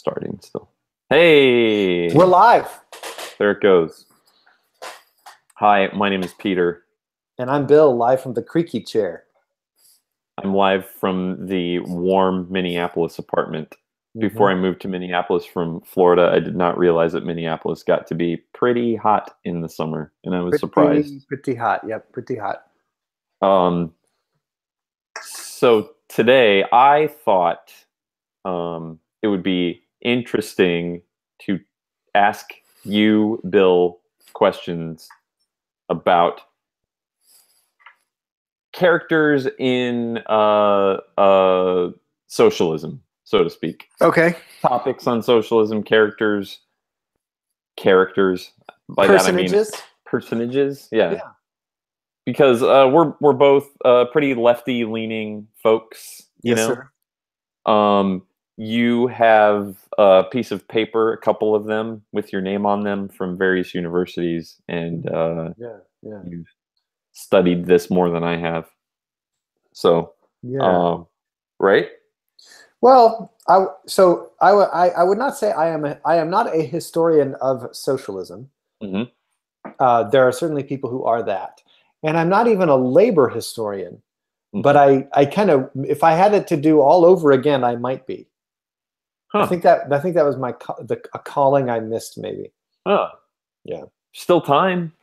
starting still. Hey! We're live. There it goes. Hi, my name is Peter. And I'm Bill, live from the creaky chair. I'm live from the warm Minneapolis apartment. Before I moved to Minneapolis from Florida, I did not realize that Minneapolis got to be pretty hot in the summer, and I was surprised. Pretty hot. Yep, pretty hot. So today I thought it would be interesting to ask you, Bill, questions about characters in socialism, so to speak. Okay. Topics on socialism, characters. By Personages? that I mean personages. Yeah. Because we're both pretty lefty-leaning folks, you know. Sir. You have a piece of paper, a couple of them, with your name on them from various universities, and you've studied this more than I have. So, right? Well, I would not say I am not a historian of socialism. Mm-hmm. There are certainly people who are that. And I'm not even a labor historian, but I kind of, if I had it to do all over again, I might be. Huh. I think that was a calling I missed, maybe. Huh. Yeah. Still time.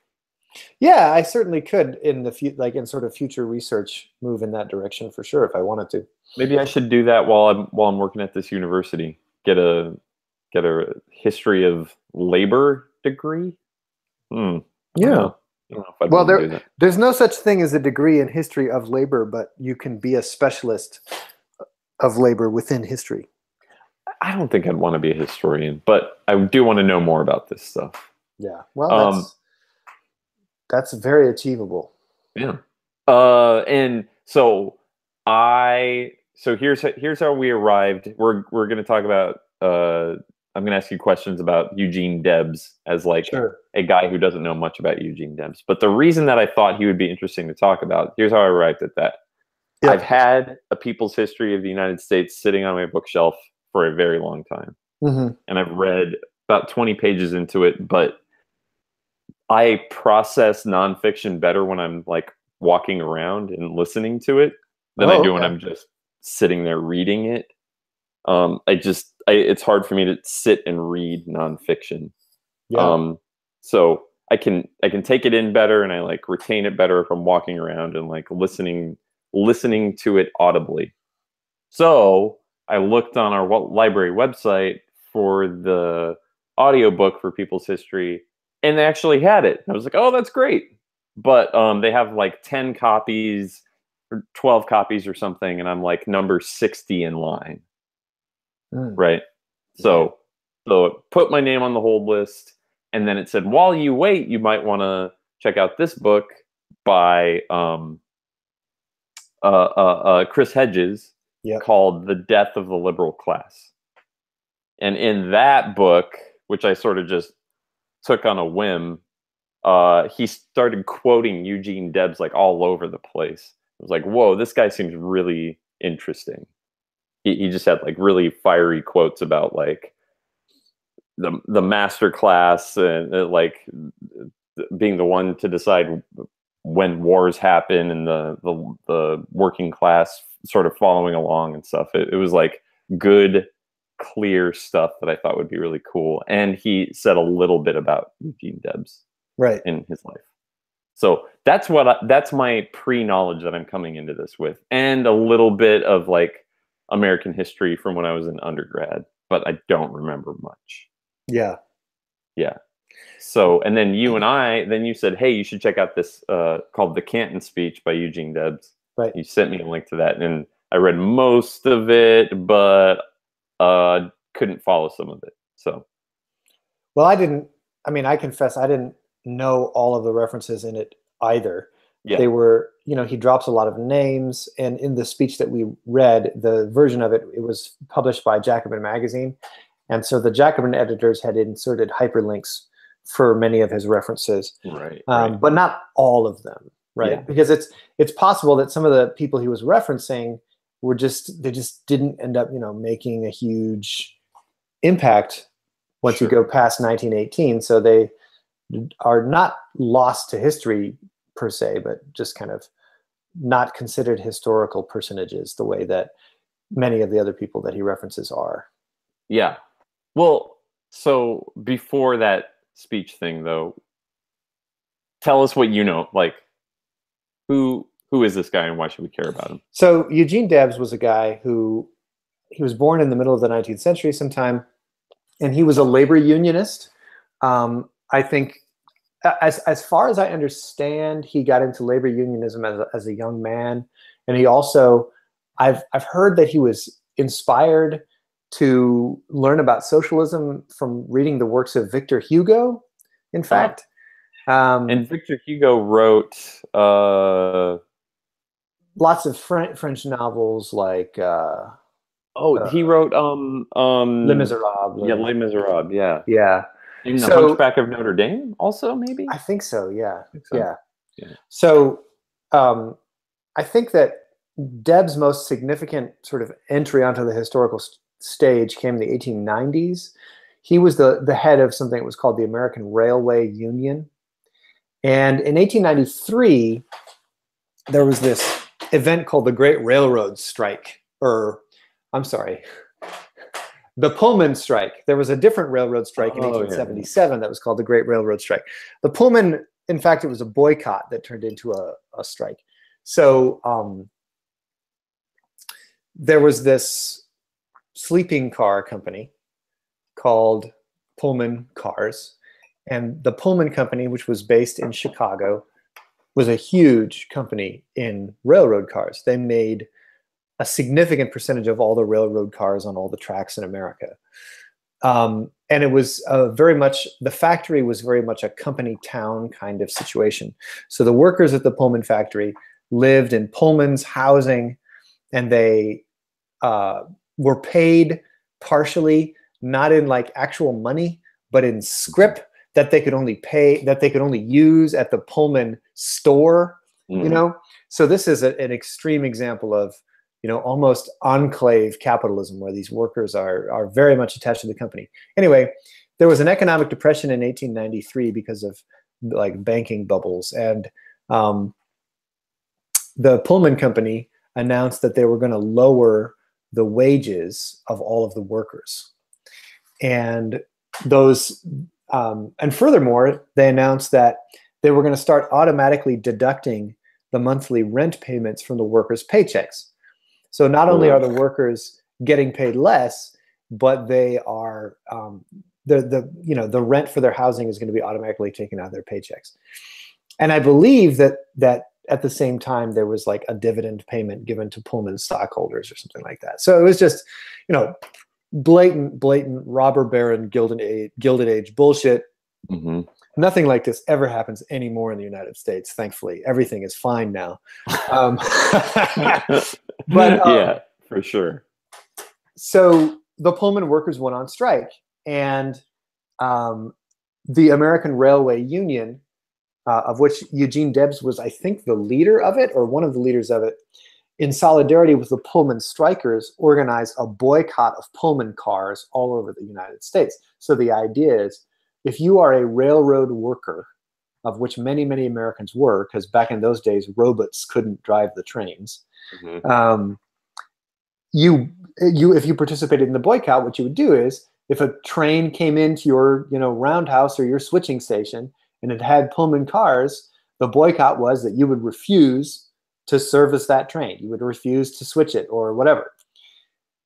Yeah, I certainly could in in sort of future research move in that direction for sure if I wanted to. Maybe I should do that while I'm working at this university. Get a history of labor degree. Yeah. I don't know if I'd want to do that. There's no such thing as a degree in history of labor, but you can be a specialist of labor within history. I don't think I'd want to be a historian, but I do want to know more about this stuff. Yeah, well, that's very achievable. Yeah, and so here's how we arrived. We're going to talk about. I'm going to ask you questions about Eugene Debs as a guy who doesn't know much about Eugene Debs. But the reason that I thought he would be interesting to talk about, here's how I arrived at that. Yep. I've had A People's History of the United States sitting on my bookshelf for a very long time. And I've read about 20 pages into it, but I process nonfiction better when I'm walking around and listening to it than I do when I'm just sitting there reading it. It's hard for me to sit and read nonfiction. Yeah. So I can take it in better, and I retain it better if I'm walking around and listening to it audibly. So I looked on our library website for the audiobook for People's History, and they actually had it. I was like, oh, that's great. But they have 10 copies or 12 copies or something, and I'm number 60 in line. Right. So put my name on the hold list, and then it said, while you wait, you might want to check out this book by Chris Hedges called The Death of the Liberal Class. And in that book, which I sort of just took on a whim, he started quoting Eugene Debs all over the place. I was like, whoa, this guy seems really interesting. He just had really fiery quotes about the master class and being the one to decide when wars happen, and the working class sort of following along and stuff. It was good, clear stuff that I thought would be really cool. And he said a little bit about Eugene Debs in his life. So that's my pre-knowledge that I'm coming into this with, and a little bit of American history from when I was an undergrad, but I don't remember much. Yeah. So, and then you said, hey, you should check out this called The Canton Speech by Eugene Debs. Right. You sent me a link to that, and I read most of it, but couldn't follow some of it. So, well, I confess I didn't know all of the references in it either. Yeah. They were, he drops a lot of names, and in the speech that we read, the version of it was published by Jacobin magazine. And so the Jacobin editors had inserted hyperlinks for many of his references, but not all of them, right? Yeah. Because it's possible that some of the people he was referencing were just didn't end up, making a huge impact once you go past 1918. So they are not lost to history per se, but just kind of not considered historical personages the way that many of the other people that he references are. Yeah. Well, so before that speech thing, though, tell us what you know. Like, who is this guy and why should we care about him? So Eugene Debs was a guy who, he was born in the middle of the 19th century sometime, and he was a labor unionist. I think, as far as I understand, he got into labor unionism as a young man, and he also, I've heard that he was inspired to learn about socialism from reading the works of Victor Hugo, in fact. And Victor Hugo wrote lots of French novels, like he wrote Les Miserables. Yeah, Les Miserables. Yeah. Yeah. And The Hunchback of Notre Dame, also, maybe. I think so. Yeah. Yeah. So I think that Debs' most significant sort of entry onto the historical stage came in the 1890s. He was the head of something that was called the American Railway Union. And in 1893, there was this event called the Great Railroad Strike, or I'm sorry, the Pullman Strike. There was a different railroad strike in 1877 that was called the Great Railroad Strike. The Pullman, in fact, it was a boycott that turned into a strike. So there was this sleeping car company called Pullman Cars. And the Pullman Company, which was based in Chicago, was a huge company in railroad cars. They made a significant percentage of all the railroad cars on all the tracks in America. And it was very much, the factory was very much a company town kind of situation. So the workers at the Pullman factory lived in Pullman's housing, and they were paid partially, not in like actual money, but in scrip that they could only pay, that they could only use at the Pullman store, you know? So this is an extreme example of, you know, almost enclave capitalism, where these workers are very much attached to the company. Anyway, there was an economic depression in 1893 because of like banking bubbles. And the Pullman Company announced that they were going to lower the wages of all of the workers. And those, and furthermore, they announced that they were going to start automatically deducting the monthly rent payments from the workers' paychecks. So not only are the workers getting paid less, but they are the rent for their housing is going to be automatically taken out of their paychecks. And I believe that at the same time there was like a dividend payment given to Pullman stockholders or something like that. So it was just, you know, blatant robber baron Gilded Age bullshit. Nothing like this ever happens anymore in the United States, thankfully. Everything is fine now. But yeah, for sure. So the Pullman workers went on strike, and the American Railway Union, of which Eugene Debs was, I think, the leader of it, or one of the leaders of it, in solidarity with the Pullman strikers, organized a boycott of Pullman cars all over the United States. So the idea is, if you are a railroad worker, of which many, many Americans were, because back in those days, robots couldn't drive the trains, if you participated in the boycott, what you would do is, if a train came into your, you know, roundhouse or your switching station and it had Pullman cars, the boycott was that you would refuse to service that train. You would refuse to switch it or whatever.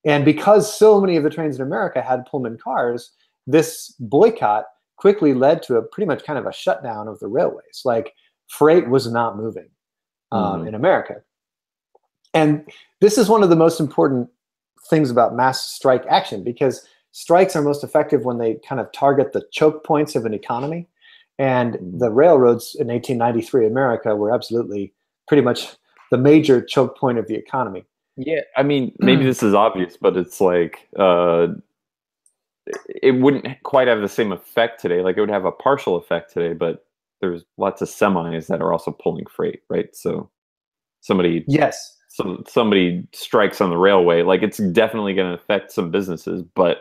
And because so many of the trains in America had Pullman cars, this boycott quickly led to a pretty much kind of a shutdown of the railways. Like, freight was not moving in America. And this is one of the most important things about mass strike action, because strikes are most effective when they kind of target the choke points of an economy. And the railroads in 1893 America were absolutely pretty much the major choke point of the economy. Yeah, I mean, maybe this is obvious, but it's like it wouldn't quite have the same effect today. Like, it would have a partial effect today, but there's lots of semis that are also pulling freight, right? So somebody strikes on the railway, like, it's definitely going to affect some businesses, but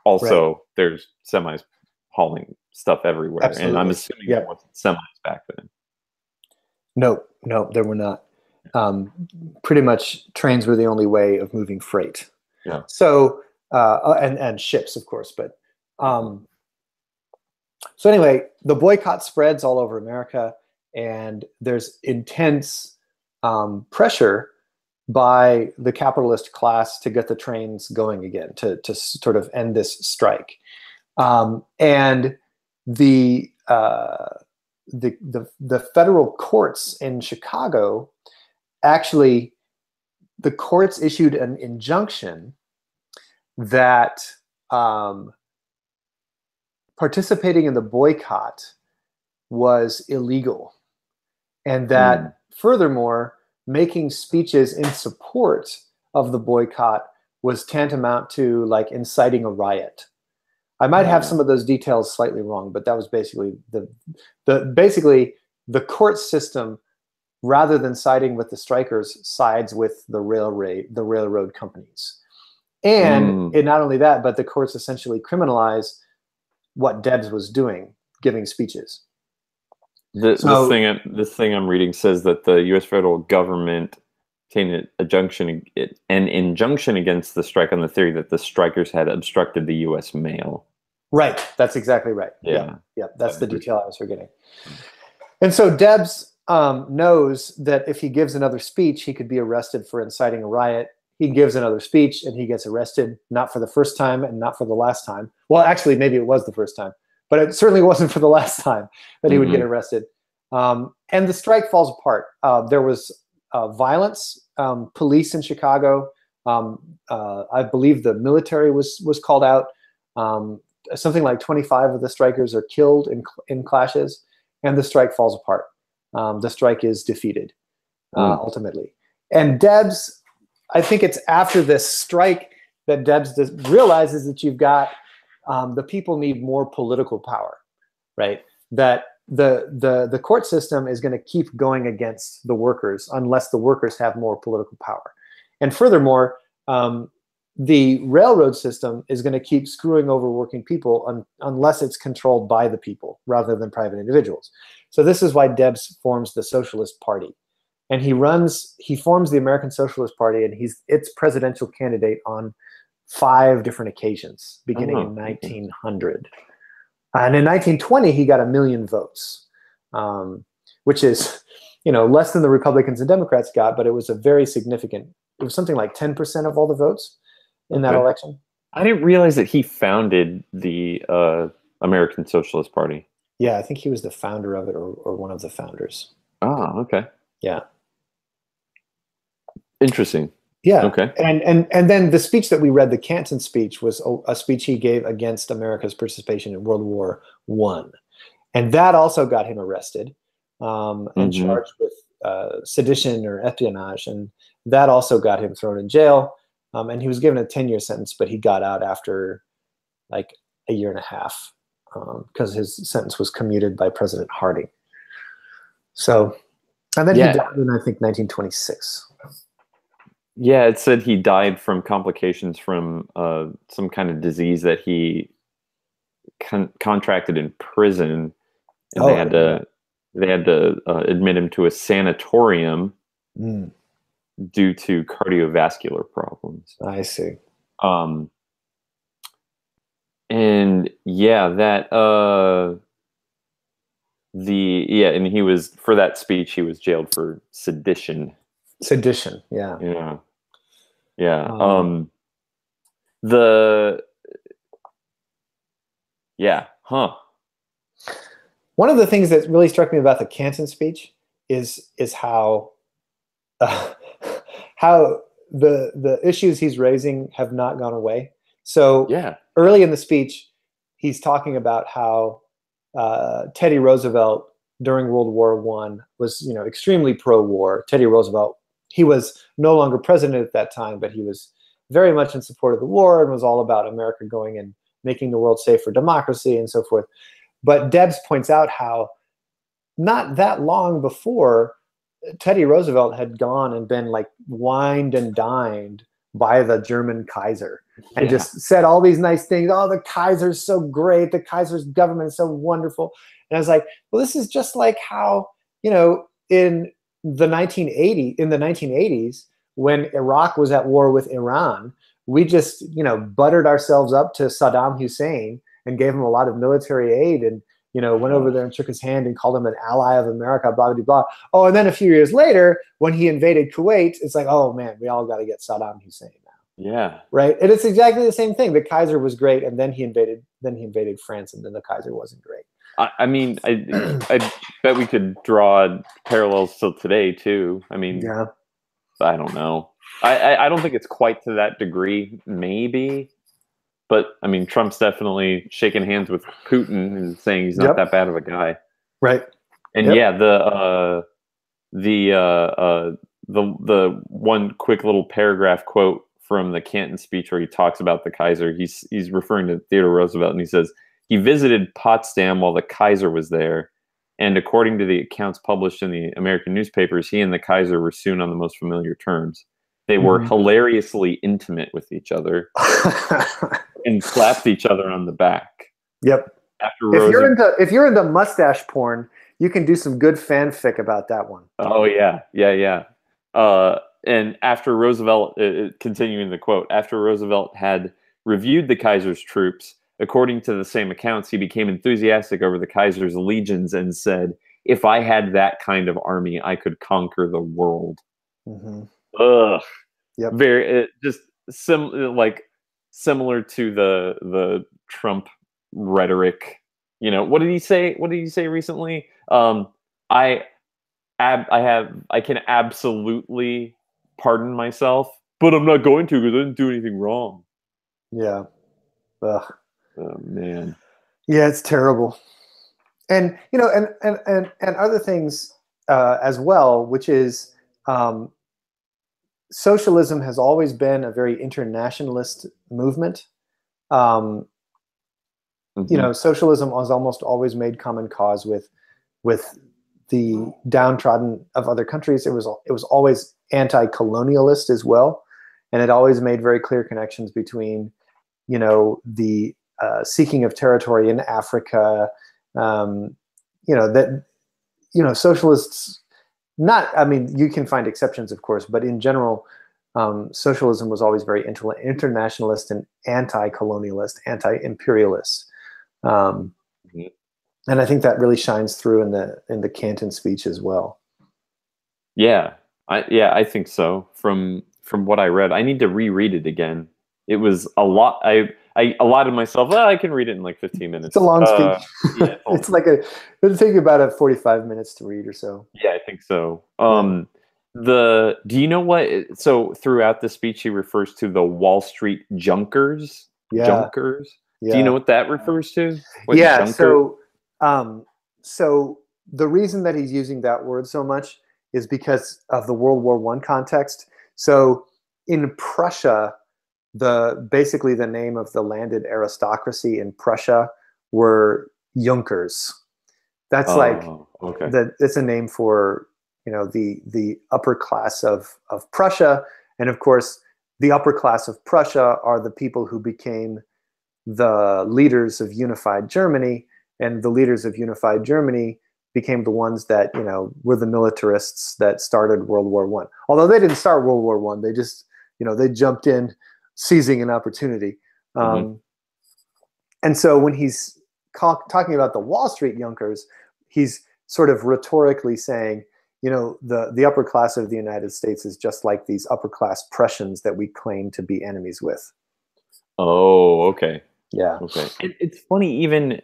also there's semis hauling stuff everywhere. Absolutely. And I'm assuming there wasn't semis back then. No, there were not. Pretty much trains were the only way of moving freight. Yeah. So, and ships, of course. But so anyway, the boycott spreads all over America, and there's intense pressure by the capitalist class to get the trains going again, to sort of end this strike. And the federal courts in Chicago, actually, the courts issued an injunction that participating in the boycott was illegal, and that furthermore, making speeches in support of the boycott was tantamount to like inciting a riot. I might have some of those details slightly wrong, but that was basically the court system, rather than siding with the strikers, sides with the railroad companies. And not only that, but the courts essentially criminalize what Debs was doing, giving speeches. This thing I'm reading says that the U.S. federal government obtained an injunction against the strike on the theory that the strikers had obstructed the U.S. mail. Right. That's exactly right. Yeah. That's the detail I was forgetting. And so Debs knows that if he gives another speech, he could be arrested for inciting a riot. He gives another speech and he gets arrested, not for the first time and not for the last time. Well, actually, maybe it was the first time, but it certainly wasn't for the last time that he would get arrested. And the strike falls apart. There was violence, police in Chicago. I believe the military was called out. Something like 25 of the strikers are killed in clashes, and the strike falls apart. The strike is defeated ultimately. And Debs, I think it's after this strike that Debs realizes that you've got the people need more political power, right? That the court system is going to keep going against the workers unless the workers have more political power. And furthermore, the railroad system is going to keep screwing over working people unless it's controlled by the people rather than private individuals. So this is why Debs forms the Socialist Party. And he forms the American Socialist Party, and he's its presidential candidate on 5 different occasions, beginning in 1900. And in 1920, he got 1 million votes, which is, less than the Republicans and Democrats got, but it was a very significant. It was something like 10% of all the votes in that election. I didn't realize that he founded the American Socialist Party. Yeah, I think he was the founder of it, or one of the founders. Oh, okay. Yeah. Interesting. Yeah. Okay. And then the speech that we read, the Canton Speech, was a speech he gave against America's participation in World War I. And that also got him arrested and charged with sedition or espionage. And that also got him thrown in jail. And he was given a 10-year sentence, but he got out after like a year and a half because his sentence was commuted by President Harding. So, and then he died in, I think, 1926. Yeah, it said he died from complications from some kind of disease that he contracted in prison, and they had to admit him to a sanatorium due to cardiovascular problems. I see. And yeah, that and he was, for that speech, he was jailed for sedition. Sedition, yeah. Yeah. Yeah. One of the things that really struck me about the Canton Speech is how how the issues he's raising have not gone away. So early in the speech, he's talking about how Teddy Roosevelt during World War I was, extremely pro-war. Teddy Roosevelt, he was no longer president at that time, but he was very much in support of the war and was all about America going and making the world safe for democracy and so forth. But Debs points out how not that long before, Teddy Roosevelt had gone and been like wined and dined by the German Kaiser, and just said all these nice things. Oh, the Kaiser's so great. The Kaiser's government is so wonderful. And I was like, well, this is just like how, you know, in the 1980s, when Iraq was at war with Iran, we just, you know, buttered ourselves up to Saddam Hussein and gave him a lot of military aid, and, you know, went over there and shook his hand and called him an ally of America, blah, blah, blah. Oh, and then a few years later, when he invaded Kuwait, it's like, oh man, we all got to get Saddam Hussein now. Yeah. Right. And it's exactly the same thing. The Kaiser was great, and then he invaded France, and then the Kaiser wasn't great. I mean, I bet we could draw parallels till today too. I mean, I don't know. I don't think it's quite to that degree, maybe. But I mean, Trump's definitely shaking hands with Putin and saying he's not that bad of a guy, right? And the one quick little paragraph quote from the Canton speech where he talks about the Kaiser, he's referring to Theodore Roosevelt, and he says he visited Potsdam while the Kaiser was there, and according to the accounts published in the American newspapers, he and the Kaiser were soon on the most familiar terms. They were hilariously intimate with each other and slapped each other on the back. Yep. If you're into mustache porn, you can do some good fanfic about that one. Oh yeah. And after Roosevelt, continuing the quote, after Roosevelt had reviewed the Kaiser's troops, according to the same accounts, he became enthusiastic over the Kaiser's legions and said, "If I had that kind of army, I could conquer the world." Ugh. Yep. Very just similar to the Trump rhetoric. You know, what did he say? What did he say recently? I can absolutely pardon myself, but I'm not going to because I didn't do anything wrong. Yeah. Ugh. Oh man. Yeah, it's terrible. And you know, and other things as well, which is socialism has always been a very internationalist movement. You know, socialism has almost always made common cause with the downtrodden of other countries. It was always anti-colonialist as well, and it always made very clear connections between, you know, the seeking of territory in Africa. You know that, you know, socialists. I mean, you can find exceptions, of course, but in general, socialism was always very internationalist and anti-colonialist, anti-imperialist, and I think that really shines through in the Canton speech as well. Yeah, I think so. From what I read, I need to reread it again. It was a lot. I allotted myself, well, I can read it in like 15 minutes. It's a long speech. Yeah, it's like it'll take you about 45 minutes to read or so. Yeah, I think so. Do you know what? So throughout the speech, he refers to the Wall Street junkers. Yeah. Junkers. Yeah. Do you know what that refers to? So the reason that he's using that word so much is because of the World War I context. So in Prussia, basically the name of the landed aristocracy in Prussia were Junkers. That's it's a name for, you know, the upper class of Prussia, and of course the upper class of Prussia are the people who became the leaders of unified Germany, and the leaders of unified Germany became the ones that, you know, were the militarists that started World War I. Although they didn't start World War I, they just, you know, they jumped in, seizing an opportunity. And so when he's talking about the Wall Street Junkers, he's sort of rhetorically saying, you know, the upper class of the United States is just like these upper class Prussians that we claim to be enemies with. Oh, okay. Yeah. Okay. It's funny, even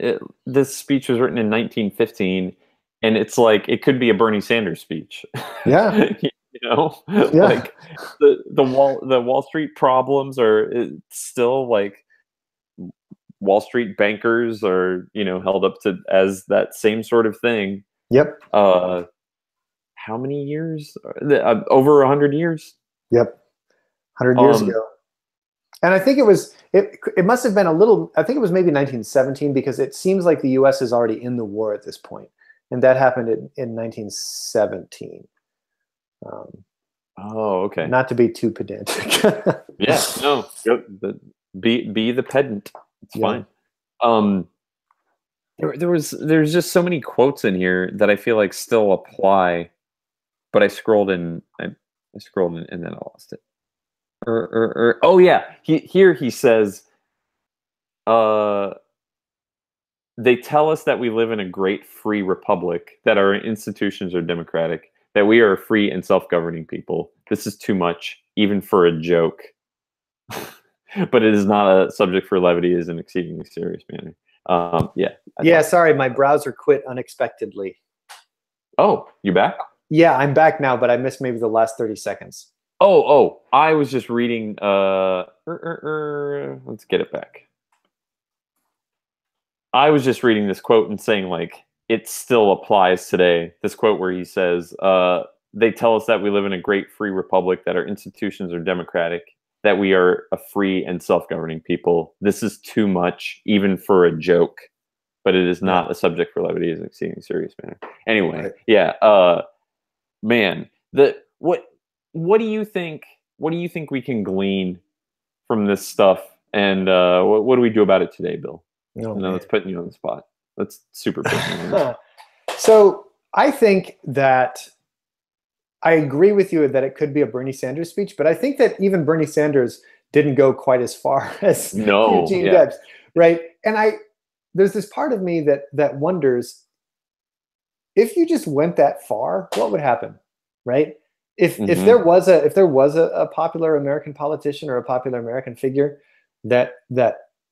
this speech was written in 1915, and it's like it could be a Bernie Sanders speech. Yeah. You know, like the Wall Street problems are still like Wall Streat bankers are, you know, held up to as that same sort of thing. Yep. How many years? Over 100 years. Yep. 100 years ago. And I think it must have been a little, I think it was maybe 1917, because it seems like the US is already in the war at this point. And that happened in 1917. Oh, okay. Not to be too pedantic. Yeah, no, be the pedant. It's fine. There's just so many quotes in here that I feel like still apply, but I scrolled in and then I lost it. Oh yeah, he says, they tell us that we live in a great free republic, that our institutions are democratic, that we are a free and self-governing people. This is too much, even for a joke. But it is not a subject for levity, it is an exceedingly serious manner. Yeah, sorry, my browser quit unexpectedly. Oh, you back? Yeah, I'm back now, but I missed maybe the last 30 seconds. Oh, I was just reading, let's get it back. I was just reading this quote and saying, like, it still applies today. This quote where he says, they tell us that we live in a great free republic, that our institutions are democratic, that we are a free and self-governing people. This is too much, even for a joke, but it is not a subject for levity, is an exceedingly serious manner. Anyway, right. Yeah, man, what do you think? What do you think we can glean from this stuff? And what do we do about it today, Bill? No, that's putting you on the spot. That's super personal. So I think that I agree with you that it could be a Bernie Sanders speech, but I think that even Bernie Sanders didn't go quite as far as Eugene Debs, right? And there's this part of me that wonders, if you just went that far, what would happen, right? If there was a popular American politician or a popular American figure that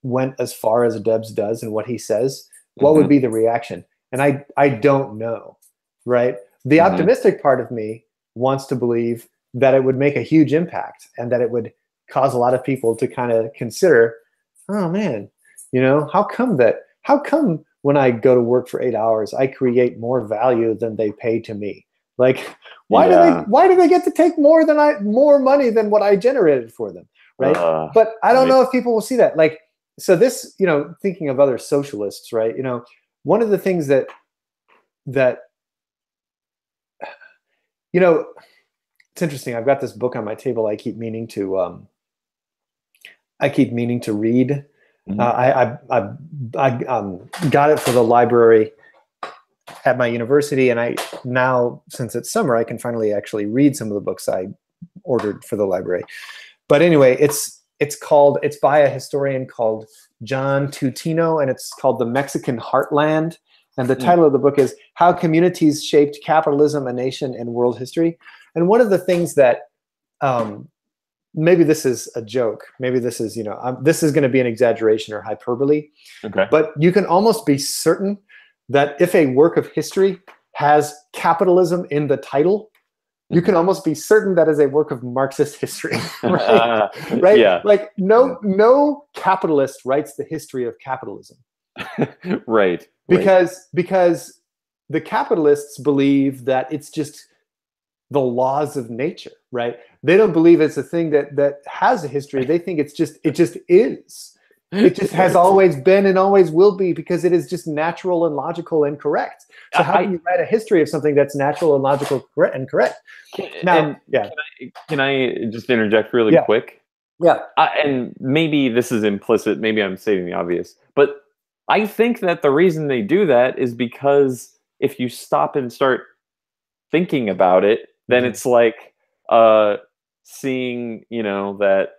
went as far as Debs does and what he says, what would be the reaction? And I don't know, right? The optimistic part of me wants to believe that it would make a huge impact and that it would cause a lot of people to kind of consider, oh man, how come when I go to work for 8 hours, I create more value than they pay to me? Like, why do they get to take more money than what I generated for them, right? But I don't know if people will see that. Like, so this, thinking of other socialists, right? One of the things that it's interesting. I've got this book on my table. I keep meaning to read. I got it for the library at my university, and now, since it's summer, I can finally actually read some of the books I ordered for the library. But anyway, it's by a historian called John Tutino, and it's called The Mexican Heartland. And the title of the book is How Communities Shaped Capitalism, a Nation, and World History. And one of the things that, maybe this is a joke, maybe this is, this is going to be an exaggeration or hyperbole, but you can almost be certain that if a work of history has capitalism in the title, you can almost be certain that is a work of Marxist history, right? Right? Yeah. Like no capitalist writes the history of capitalism. Right. Because the capitalists believe that it's just the laws of nature, right? They don't believe it's a thing that has a history. They think it just is. It just has always been and always will be, because it is just natural and logical and correct. So how can you write a history of something that's natural and logical and correct? Now, can I just interject really quick? Yeah. And maybe this is implicit. Maybe I'm stating the obvious, but I think that the reason they do that is because if you stop and start thinking about it, then it's like seeing, that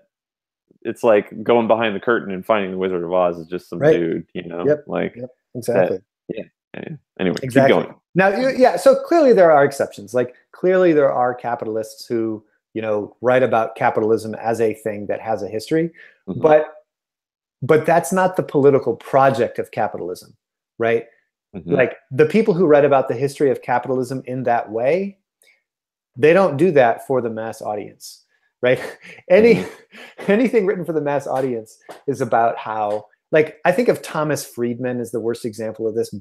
it's like going behind the curtain and finding the Wizard of Oz is just some dude, exactly. Anyway, exactly. Keep going. Now, so clearly there are exceptions. Like, clearly there are capitalists who, write about capitalism as a thing that has a history, but that's not the political project of capitalism, right? Like, the people who write about the history of capitalism in that way, they don't do that for the mass audience, right? Anything written for the mass audience is about how, like, I think of Thomas Friedman as the worst example of this.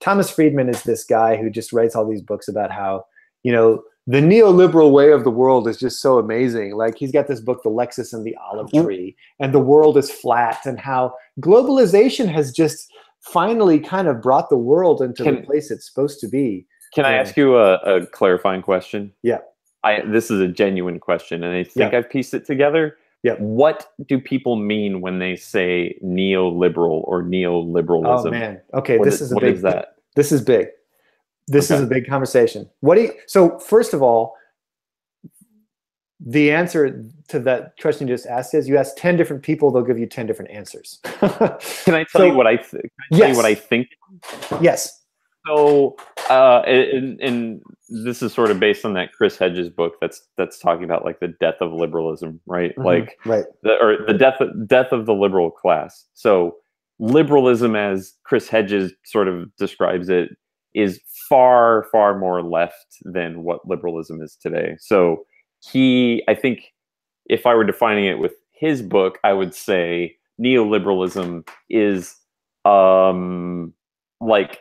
Thomas Friedman is this guy who just writes all these books about how, the neoliberal way of the world is just so amazing. Like, he's got this book, The Lexus and the Olive Tree, and the world is flat, and how globalization has just finally kind of brought the world into the place it's supposed to be. Can I ask you a clarifying question? Yeah. this is a genuine question, and I think I've pieced it together. Yep. What do people mean when they say neoliberal or neoliberalism? Oh man. Okay, What this is a what big. is that? This is big. This is a big conversation. So first of all, the answer to that question you just asked is, you ask 10 different people, they'll give you 10 different answers. Can I tell you what I think? Tell you what I think? Yes. So, and this is sort of based on that Chris Hedges book that's talking about like the death of liberalism, right? Mm-hmm. Like, right. The death of the liberal class. So, liberalism, as Chris Hedges sort of describes it, is far, far more left than what liberalism is today. So, I think, if I were defining it with his book, I would say neoliberalism is like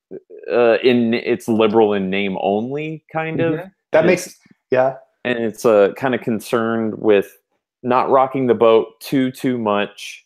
it's liberal in name only, kind of. That makes and it's kind of concerned with not rocking the boat too much,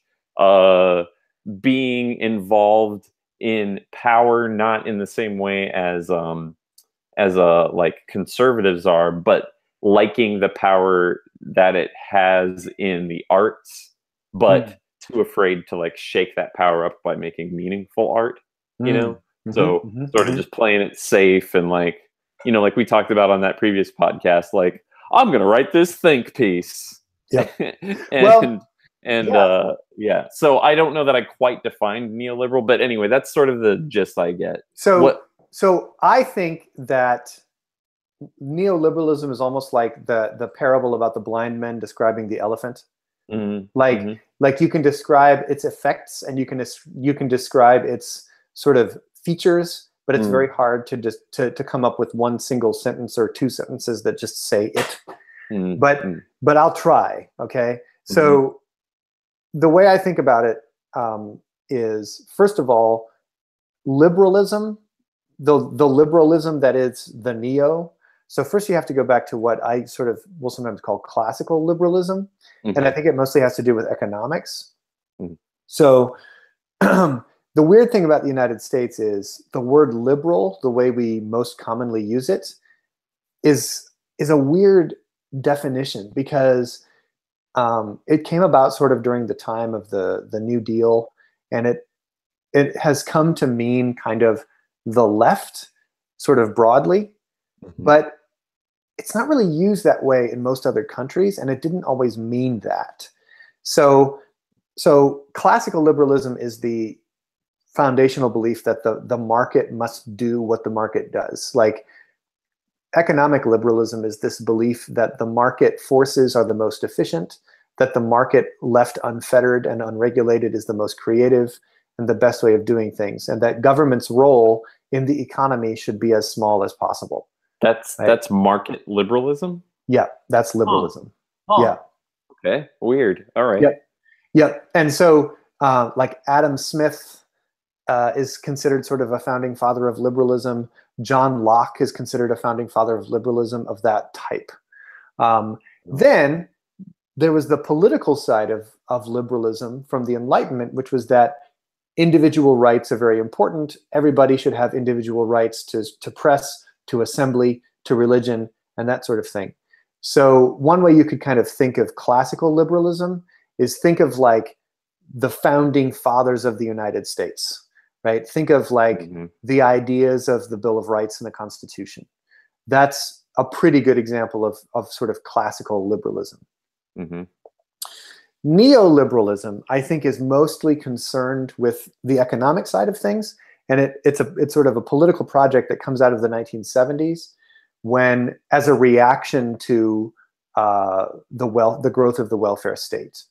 being involved in power, not in the same way as like conservatives are, but liking the power that it has in the arts, but too afraid to like shake that power up by making meaningful art, you know? So sort of just playing it safe, and like, you know, like we talked about on that previous podcast, like, I'm going to write this think piece. Yep. So I don't know that I quite defined neoliberal, but anyway, that's sort of the gist I get. So I think that neoliberalism is almost like the parable about the blind men describing the elephant. Like you can describe its effects, and you can describe its sort of features, but it's very hard to come up with one single sentence or two sentences that just say it. But I'll try. Okay. So the way I think about it is, first of all, liberalism, the liberalism that is the neo. So first you have to go back to what I sort of will sometimes call classical liberalism. And I think it mostly has to do with economics. So the weird thing about the United States is the word liberal, the way we most commonly use it, is a weird definition, because it came about sort of during the time of the New Deal, and it has come to mean kind of the left, sort of broadly, but it's not really used that way in most other countries, and it didn't always mean that. So classical liberalism is the foundational belief that the market must do what the market does. Like, economic liberalism is this belief that the market forces are the most efficient, that the market left unfettered and unregulated is the most creative and the best way of doing things, and that government's role in the economy should be as small as possible. That's market liberalism? Yeah, that's liberalism. Yeah. Okay, weird. All right. Yep. And so like Adam Smith is considered sort of a founding father of liberalism. John Locke is considered a founding father of liberalism of that type. Then there was the political side of liberalism from the Enlightenment, which was that individual rights are very important. Everybody should have individual rights to press, to assembly, to religion, and that sort of thing. So one way you could kind of think of classical liberalism is think of like the founding fathers of the United States, right? Think of like the ideas of the Bill of Rights and the Constitution. That's a pretty good example of sort of classical liberalism. Neoliberalism, I think, is mostly concerned with the economic side of things, and it's sort of a political project that comes out of the 1970s, when, as a reaction to the growth of the welfare state.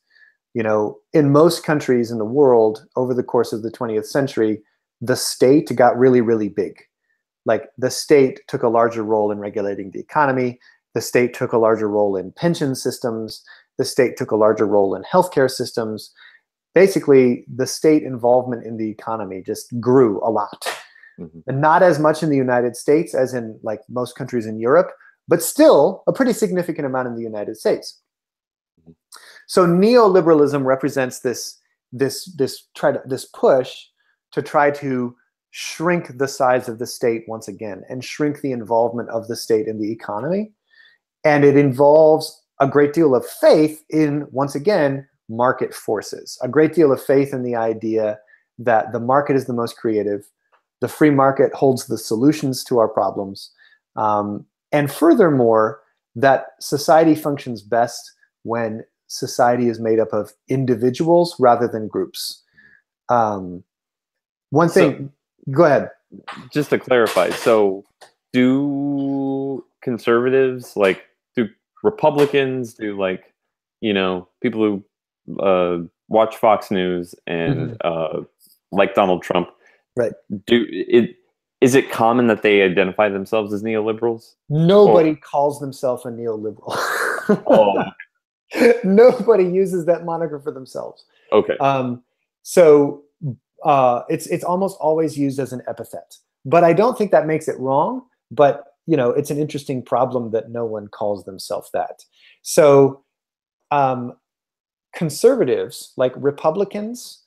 You know, in most countries in the world over the course of the 20th century, the state got really, really big. Like, the state took a larger role in regulating the economy. The state took a larger role in pension systems. The state took a larger role in healthcare systems. Basically, the state involvement in the economy just grew a lot. And not as much in the United States as in like most countries in Europe, but still a pretty significant amount in the United States. So neoliberalism represents this push to try to shrink the size of the state once again, and shrink the involvement of the state in the economy. And it involves a great deal of faith in, once again, market forces, a great deal of faith in the idea that the market is the most creative, the free market holds the solutions to our problems, and furthermore, that society functions best when society is made up of individuals rather than groups. Go ahead. Just to clarify, so do conservatives, like, do Republicans, do, like, you know, people who watch Fox News and like Donald Trump, right? Is it common that they identify themselves as neoliberals? Nobody calls themselves a neoliberal. Oh. Nobody uses that moniker for themselves. Okay. So it's almost always used as an epithet, but I don't think that makes it wrong. But you know, it's an interesting problem that no one calls themselves that. So conservatives, like Republicans,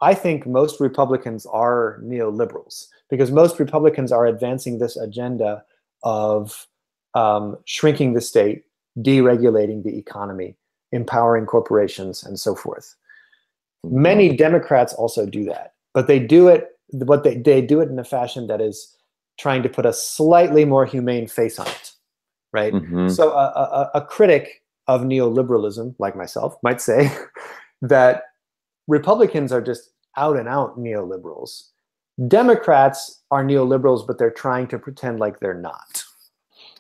I think most Republicans are neoliberals, because most Republicans are advancing this agenda of shrinking the state, deregulating the economy, empowering corporations, and so forth. Many Democrats also do that, but they do it in a fashion that is trying to put a slightly more humane face on it, right? So a critic of neoliberalism, like myself, might say that Republicans are just out and out neoliberals. Democrats are neoliberals, but they're trying to pretend like they're not.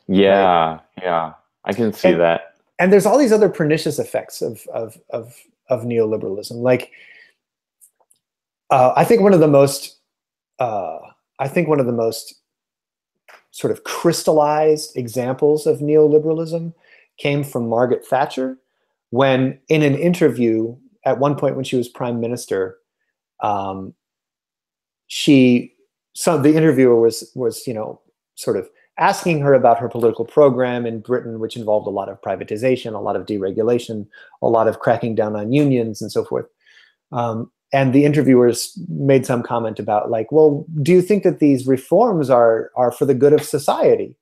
Yeah, right? Yeah, I can see that. And there's all these other pernicious effects of neoliberalism. Like, I think one of the most sort of crystallized examples of neoliberalism came from Margaret Thatcher, when in an interview at one point when she was prime minister, the interviewer was sort of asking her about her political program in Britain, which involved a lot of privatization, a lot of deregulation, a lot of cracking down on unions, and so forth. And the interviewers made some comment about, like, well, do you think that these reforms are for the good of society?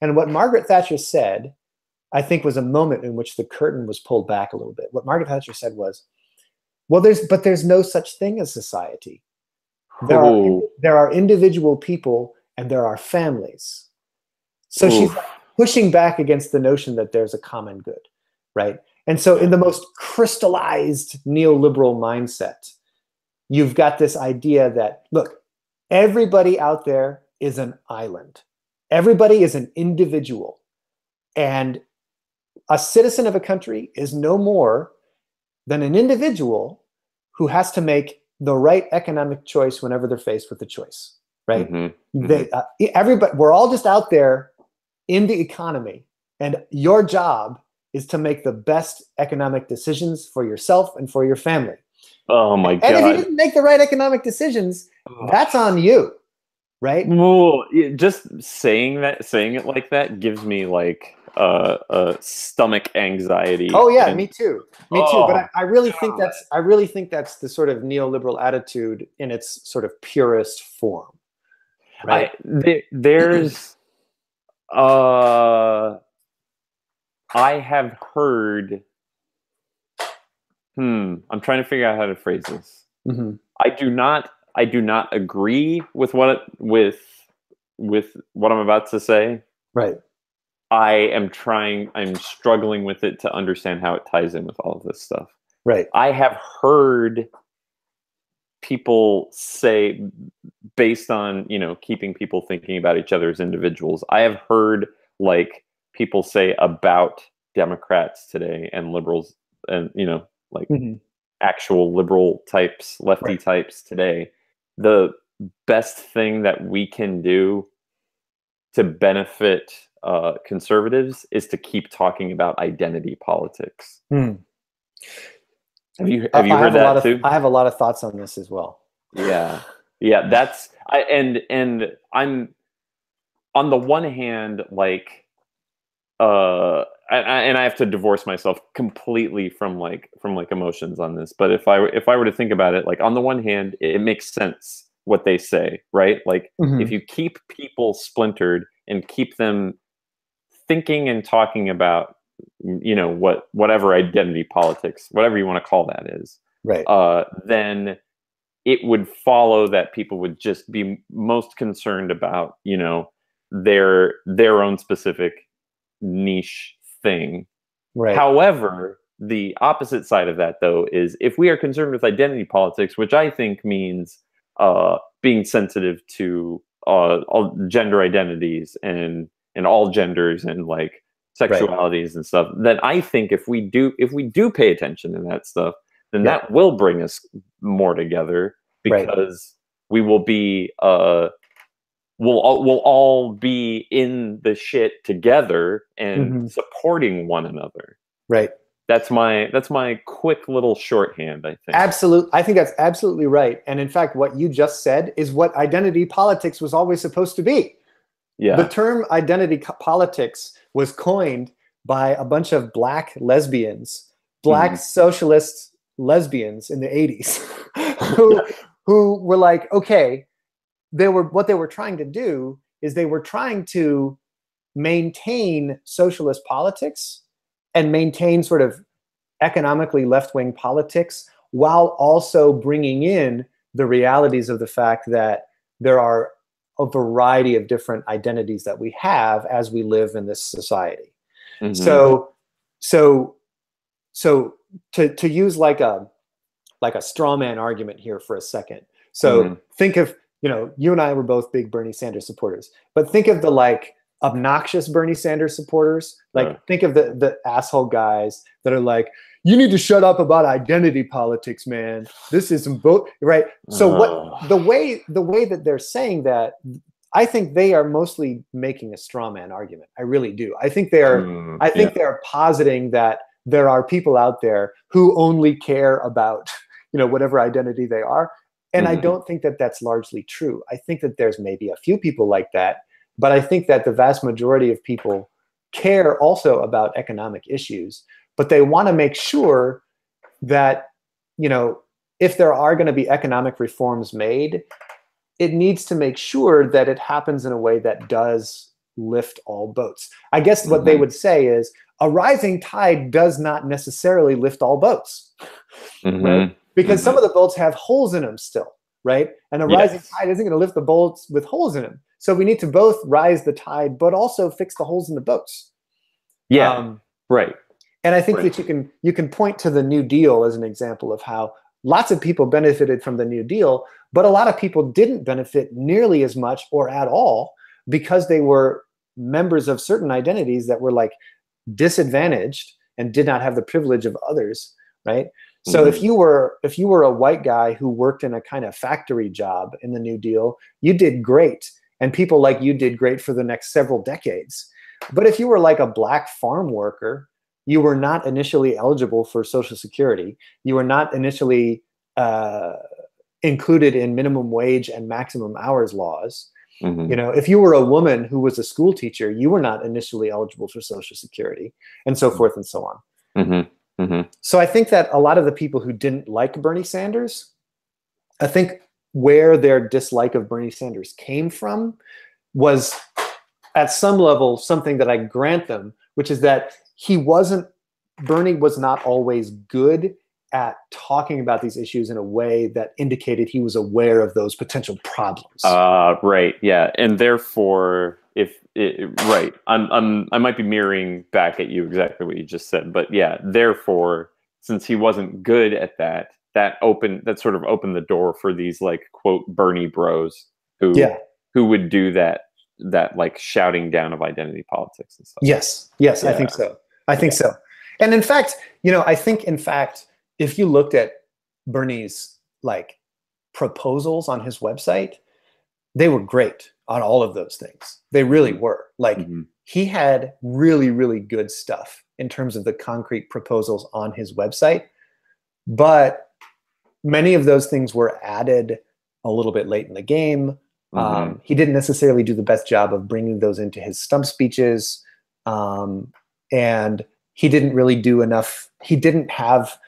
And what Margaret Thatcher said, I think, was a moment in which the curtain was pulled back a little bit. What Margaret Thatcher said was, well, there's no such thing as society. There are individual people and there are families. So she's like pushing back against the notion that there's a common good, right? And so in the most crystallized neoliberal mindset, you've got this idea that, look, everybody out there is an island. Everybody is an individual. And a citizen of a country is no more than an individual who has to make the right economic choice whenever they're faced with the choice, right? Everybody, we're all just out there in the economy, and your job is to make the best economic decisions for yourself and for your family. Oh my God. And if you didn't make the right economic decisions, that's on you, right? Well, just saying it like that gives me like stomach anxiety. Oh yeah, me too. But I really think that's the sort of neoliberal attitude in its sort of purest form. Right? I have heard. I'm trying to figure out how to phrase this. I do not agree with what I'm about to say. Right. I'm struggling with it to understand how it ties in with all of this stuff. Right. I have heard people say, based on, keeping people thinking about each other as individuals, I have heard like people say about Democrats today and liberals and, actual liberal types, lefty types today, the best thing that we can do to benefit conservatives is to keep talking about identity politics. Have you heard that too? I have a lot of thoughts on this as well. Yeah. And I'm on the one hand, like, and I have to divorce myself completely from emotions on this. But if I were to think about it, like, on the one hand, it makes sense what they say, right? Like, if you keep people splintered and keep them thinking and talking about, whatever identity politics, whatever you want to call that is, right, then it would follow that people would just be most concerned about, their own specific niche thing. right. However, the opposite side of that, though, is if we are concerned with identity politics, which I think means being sensitive to all gender identities and all genders and like sexualities and stuff, then I think if we do pay attention to that stuff, then that will bring us more together, because we will be we'll all be in the shit together and supporting one another. Right. That's my quick little shorthand, I think. I think that's absolutely right. And in fact, what you just said is what identity politics was always supposed to be. Yeah. The term identity politics was coined by a bunch of black lesbians, black socialist lesbians in the 80s who were like, okay, what they were trying to do is they were trying to maintain socialist politics and maintain sort of economically left-wing politics, while also bringing in the realities of the fact that there are a variety of different identities that we have as we live in this society. So to use like a straw man argument here for a second. So think of, you and I were both big Bernie Sanders supporters, but think of the like obnoxious Bernie Sanders supporters. Like think of the asshole guys that are like, you need to shut up about identity politics, man. This is both right. So what the way that they're saying that, I think they are mostly making a straw man argument. I really do. I think they are positing that there are people out there who only care about, whatever identity they are. And I don't think that that's largely true. I think that there's maybe a few people like that, but I think that the vast majority of people care also about economic issues, but they want to make sure that, if there are going to be economic reforms made, it needs to make sure that it happens in a way that does lift all boats. I guess what they would say is a rising tide does not necessarily lift all boats, right? Because some of the boats have holes in them still, right? And a rising tide isn't going to lift the boats with holes in them. So we need to both rise the tide, but also fix the holes in the boats. Yeah, right. And I think that you can point to the New Deal as an example of how lots of people benefited from the New Deal, but a lot of people didn't benefit nearly as much or at all because they were members of certain identities that were like disadvantaged and did not have the privilege of others, right? So if you were a white guy who worked in a kind of factory job in the New Deal, you did great, and people like you did great for the next several decades. But if you were like a black farm worker, you were not initially eligible for Social Security. You were not initially included in minimum wage and maximum hours laws. If you were a woman who was a school teacher, you were not initially eligible for Social Security, and so forth and so on. So I think that a lot of the people who didn't like Bernie Sanders, I think where their dislike of Bernie Sanders came from was at some level something that I grant them, which is that Bernie was not always good at talking about these issues in a way that indicated he was aware of those potential problems. Right. Yeah. And therefore, I might be mirroring back at you exactly what you just said, but yeah, therefore, since he wasn't good at that sort of opened the door for these like quote Bernie bros who would do that like shouting down of identity politics and stuff. Yes. Yeah. I think so. I think so. And in fact, if you looked at Bernie's like proposals on his website, they were great on all of those things. They really were. Like he had really, really good stuff in terms of the concrete proposals on his website, but many of those things were added a little bit late in the game. He didn't necessarily do the best job of bringing those into his stump speeches. And he didn't really do enough. He didn't have,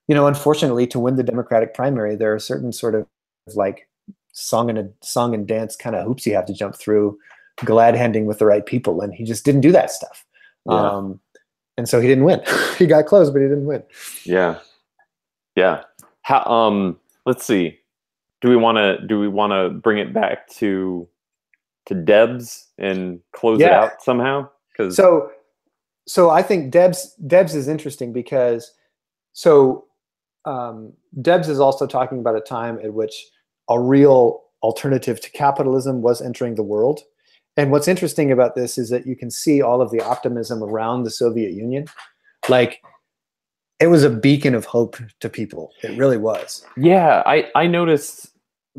unfortunately, to win the Democratic primary, there are certain sort of like song and dance kind of hoops you have to jump through glad handing with the right people, and he just didn't do that stuff. Yeah. And so he didn't win. He got close, but he didn't win. Yeah. Yeah. How, let's see. Do we want to bring it back to Debs and close it out somehow? So I think Debs is interesting because Debs is also talking about a time at which a real alternative to capitalism was entering the world. And what's interesting about this is that you can see all of the optimism around the Soviet Union. Like, it was a beacon of hope to people. It really was. Yeah, I noticed,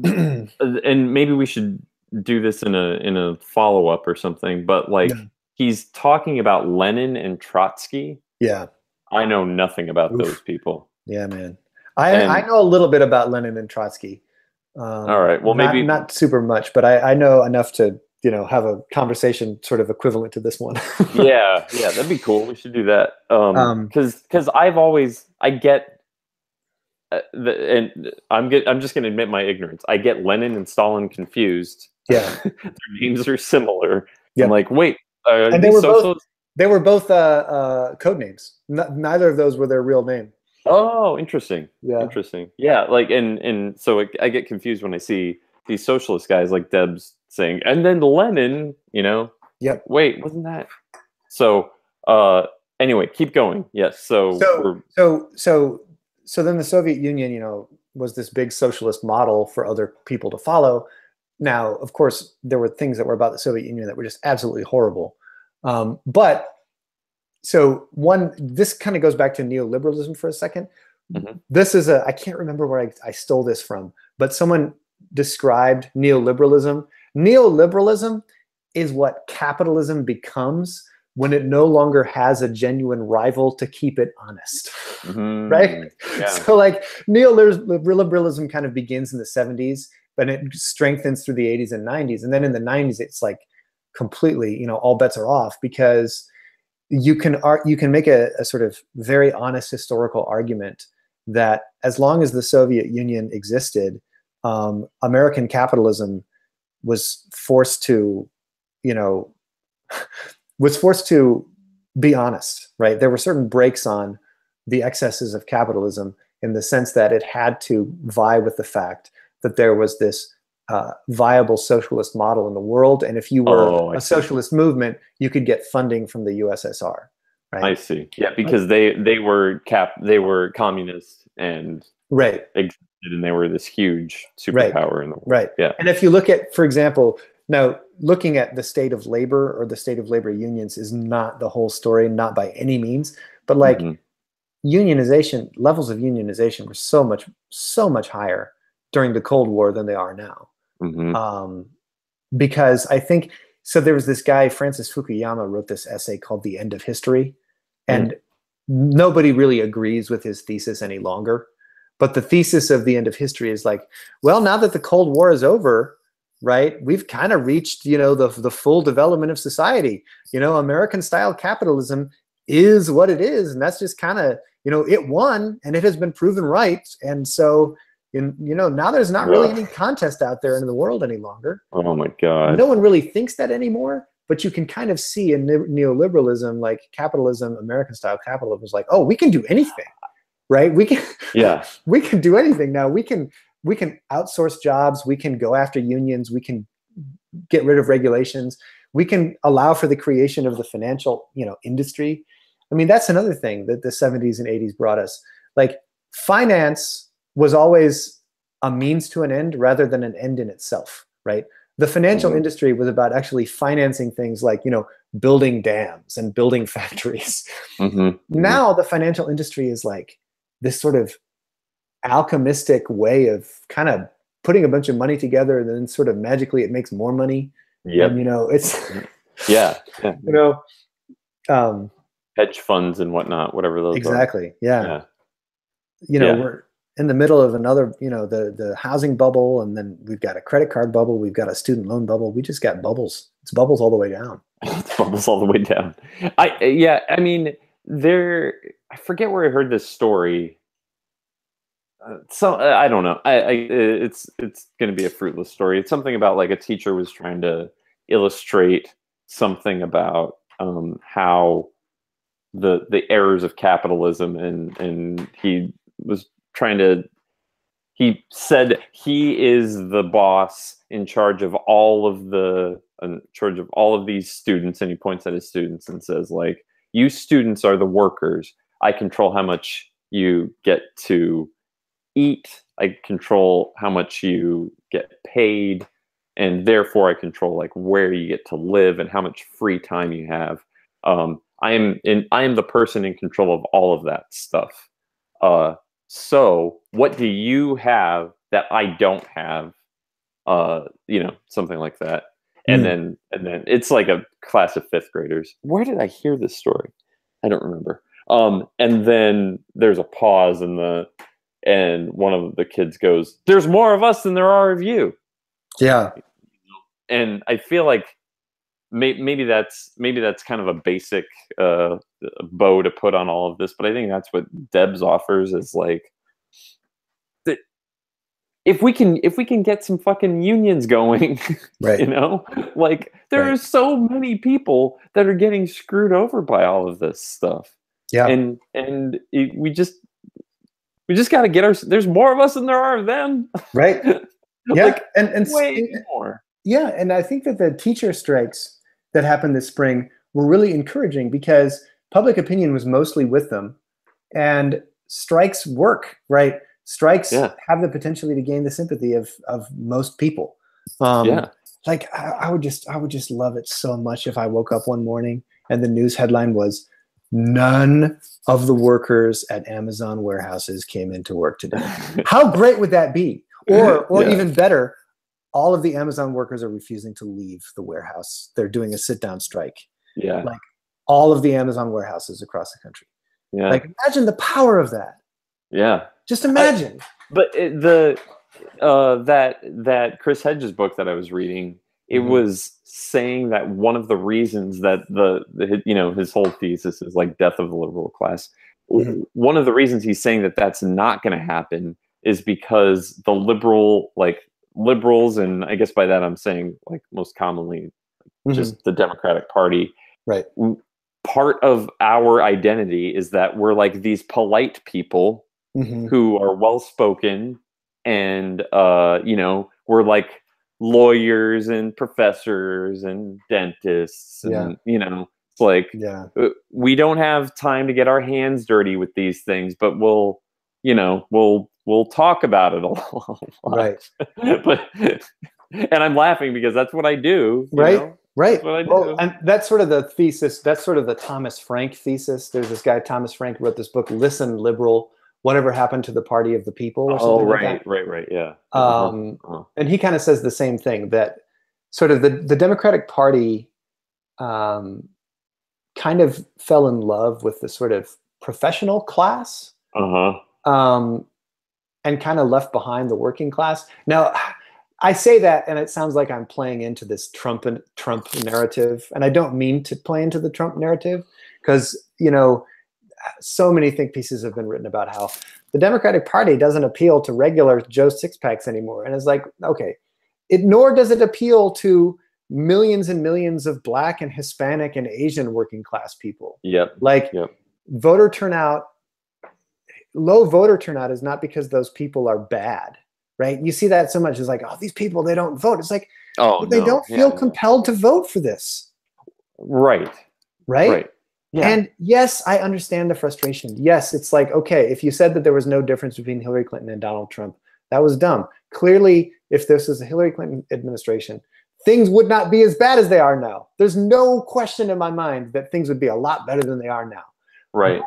and maybe we should do this in a follow-up or something, but like, he's talking about Lenin and Trotsky. Yeah. I know nothing about those people. Yeah, man. I know a little bit about Lenin and Trotsky. All right. Well, maybe not super much, but I know enough to, have a conversation sort of equivalent to this one. yeah, that'd be cool. We should do that. Because I get, and I'm just going to admit my ignorance. I get Lenin and Stalin confused. Yeah, their names are similar. Yeah. I'm like, wait, and they were both code names. Neither of those were their real name. Oh, interesting. Yeah, interesting. Yeah, like and so I get confused when I see these socialist guys like Debs saying, and then Lenin, Yep. Wait, wasn't that? So anyway, keep going. Yes. So then the Soviet Union, was this big socialist model for other people to follow. Now, of course, there were things that were about the Soviet Union that were just absolutely horrible. But this kind of goes back to neoliberalism for a second. Mm-hmm. This is I can't remember where I stole this from, but someone described neoliberalism. Neoliberalism is what capitalism becomes when it no longer has a genuine rival to keep it honest. Mm-hmm. Right? Yeah. So like neoliberalism kind of begins in the 70s, but it strengthens through the 80s and 90s. And then in the 90s, it's like completely, all bets are off, because you can make a sort of very honest historical argument that as long as the Soviet Union existed, American capitalism was forced to be honest, right? There were certain breaks on the excesses of capitalism in the sense that it had to vie with the fact that there was this viable socialist model in the world, and if you were a socialist movement, you could get funding from the USSR. Right? I see. Yeah, because they were communist and existed, and they were this huge superpower in the world. Right. Yeah. And if you look at, for example, now looking at the state of labor or the state of labor unions is not the whole story, not by any means, but like unionization, levels of unionization were so much higher during the Cold War than they are now. Mm-hmm. Because I think, so there was this guy, Francis Fukuyama, wrote this essay called The End of History, and nobody really agrees with his thesis any longer. But the thesis of The End of History is like, well, now that the Cold War is over, right, we've kind of reached, the full development of society. American style capitalism is what it is, and that's just kind of, it won, and it has been proven right. And so, now there's not really any contest out there in the world any longer. Oh my God. No one really thinks that anymore, but you can kind of see in neoliberalism, like capitalism, American style capitalism is like, oh, we can do anything, right? We can do anything now. We can outsource jobs. We can go after unions. We can get rid of regulations. We can allow for the creation of the financial, industry. I mean, that's another thing that the 70s and 80s brought us. Like, finance was always a means to an end rather than an end in itself, right? The financial industry was about actually financing things like, building dams and building factories. Now the financial industry is like this sort of alchemistic way of kind of putting a bunch of money together, and then sort of magically it makes more money. Yep. And, it's hedge funds and whatnot, whatever those exactly are. Yeah. We're in the middle of another, the housing bubble, and then we've got a credit card bubble, we've got a student loan bubble. We just got bubbles. It's bubbles all the way down. It's bubbles all the way down. I mean, I forget where I heard this story. So I don't know. It's going to be a fruitless story. It's something about like a teacher was trying to illustrate something about how the errors of capitalism, and he was trying to. He said he is the boss in charge of all of these students, and he points at his students and says, like, you students are the workers. I control how much you get to eat. I control how much you get paid, and therefore I control like where you get to live and how much free time you have. I am the person in control of all of that stuff. So what do you have that I don't have? Something like that. And then it's like a class of fifth graders. Where did I hear this story? I don't remember. And then there's a pause, and one of the kids goes, "There's more of us than there are of you." Yeah. And I feel like maybe that's kind of a basic bow to put on all of this, but I think that's what Debs offers is like, if we can get some fucking unions going, right. Like there are so many people that are getting screwed over by all of this stuff. Yeah. And we just got to get there's more of us than there are of them. Right. Yeah. Like, and way more. Yeah. And I think that the teacher strikes that happened this spring were really encouraging because public opinion was mostly with them, and strikes work, right? Strikes have the potential to gain the sympathy of most people. Like I would just love it so much if I woke up one morning and the news headline was, "None of the workers at Amazon warehouses came into work today." How great would that be? Or even better, all of the Amazon workers are refusing to leave the warehouse. They're doing a sit-down strike. Yeah. Like all of the Amazon warehouses across the country. Yeah. Like imagine the power of that. Yeah. Just imagine. But that Chris Hedges book that I was reading, it was saying that one of the reasons that his whole thesis is like death of the liberal class. One of the reasons he's saying that that's not going to happen is because the liberals, and I guess by that I'm saying like most commonly just the Democratic Party. Right. Part of our identity is that we're like these polite people who are well-spoken, and we're like lawyers and professors and dentists, and it's like we don't have time to get our hands dirty with these things, but we'll talk about it a lot. Right. But and I'm laughing because that's what I do. Right. Right. Well, and that's sort of the thesis. That's sort of the Thomas Frank thesis. There's this guy, Thomas Frank, wrote this book, Listen, Liberal, Whatever Happened to the Party of the People? Or something like that. Right. Yeah. And he kind of says the same thing, that sort of the Democratic Party kind of fell in love with the sort of professional class and kind of left behind the working class. Now, I say that, and it sounds like I'm playing into this Trump narrative, and I don't mean to play into the Trump narrative, because so many think pieces have been written about how the Democratic Party doesn't appeal to regular Joe Sixpacks anymore, and it's like, okay, nor does it appeal to millions and millions of Black and Hispanic and Asian working class people. Voter turnout, low voter turnout is not because those people are bad. Right? You see that so much. It's like, oh, these people, they don't vote. It's like, they don't feel compelled to vote for this. Right. Yeah. And yes, I understand the frustration. Yes, it's like, okay, if you said that there was no difference between Hillary Clinton and Donald Trump, that was dumb. Clearly, if this was a Hillary Clinton administration, things would not be as bad as they are now. There's no question in my mind that things would be a lot better than they are now. Right.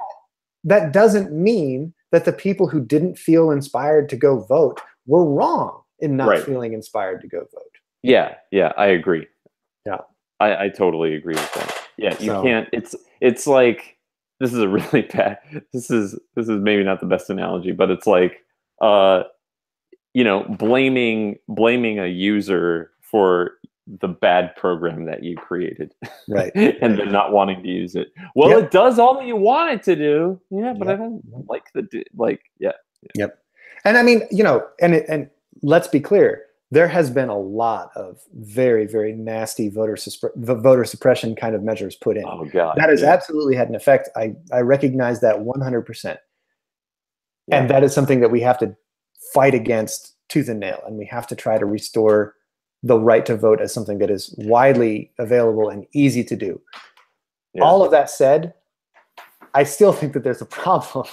But that doesn't mean that the people who didn't feel inspired to go vote were wrong in not feeling inspired to go vote. Yeah, I agree. Yeah. I totally agree with that. Yeah, you can't, it's like, this is a really bad, this is maybe not the best analogy, but it's like, blaming a user for the bad program that you created. Right. And then not wanting to use it. Well, it does all that you want it to do. Yeah, but I don't like Yep. And I mean, and let's be clear, there has been a lot of very, very nasty voter suppression kind of measures put in. Oh God, that has absolutely had an effect. I recognize that 100%. Yeah. And that is something that we have to fight against tooth and nail, and we have to try to restore the right to vote as something that is widely available and easy to do. Yeah. All of that said, I still think that there's a problem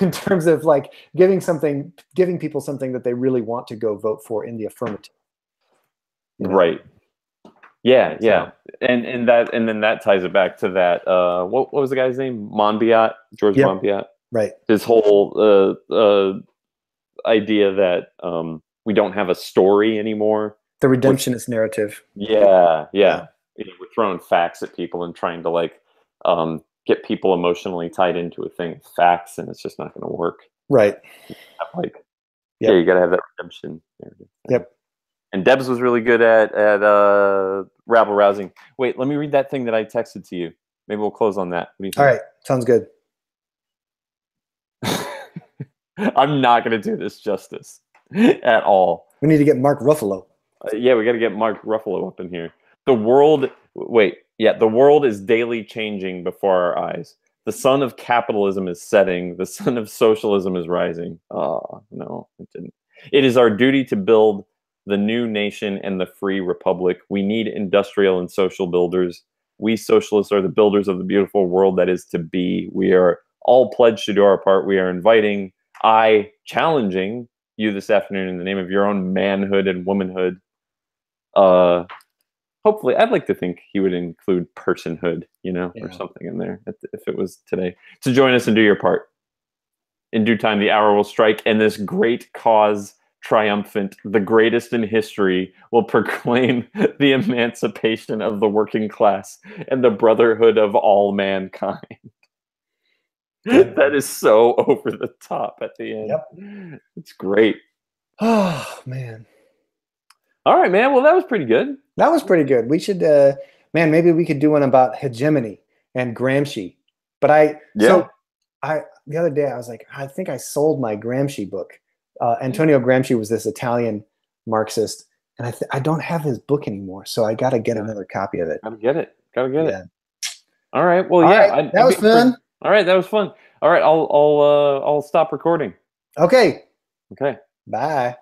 in terms of like giving people something that they really want to go vote for in the affirmative. You know? Right. Yeah, yeah. So, and then that ties it back to that what was the guy's name? Monbiot, George Monbiot. Right. His whole idea that we don't have a story anymore. The redemptionist narrative. Yeah. You know, we're throwing facts at people and trying to like get people emotionally tied into a thing with facts, and it's just not going to work. Right. Like, you got to have that redemption narrative. Yep. And Debs was really good at rabble rousing. Wait, let me read that thing that I texted to you. Maybe we'll close on that. What do you think? All right, sounds good. I'm not going to do this justice at all. We need to get Mark Ruffalo. Yeah, we got to get Mark Ruffalo up in here. The world is daily changing before our eyes. The sun of capitalism is setting. The sun of socialism is rising. Oh, no, it didn't. It is our duty to build the new nation and the free republic. We need industrial and social builders. We socialists are the builders of the beautiful world that is to be. We are all pledged to do our part. We are challenging you this afternoon in the name of your own manhood and womanhood. Hopefully, I'd like to think he would include personhood, or something in there if it was today. To join us and do your part. In due time, the hour will strike, and this great cause triumphant, the greatest in history, will proclaim the emancipation of the working class and the brotherhood of all mankind. That is so over the top at the end. Yep. It's great. Oh, man. All right, man. Well, that was pretty good. That was pretty good. We should, maybe we could do one about hegemony and Gramsci. But the other day I was like, I think I sold my Gramsci book. Antonio Gramsci was this Italian Marxist, and I don't have his book anymore, so I got to get another copy of it. Gotta get it. All right. Well, that was fun. All right, that was fun. All right, I'll stop recording. Okay. Okay. Bye.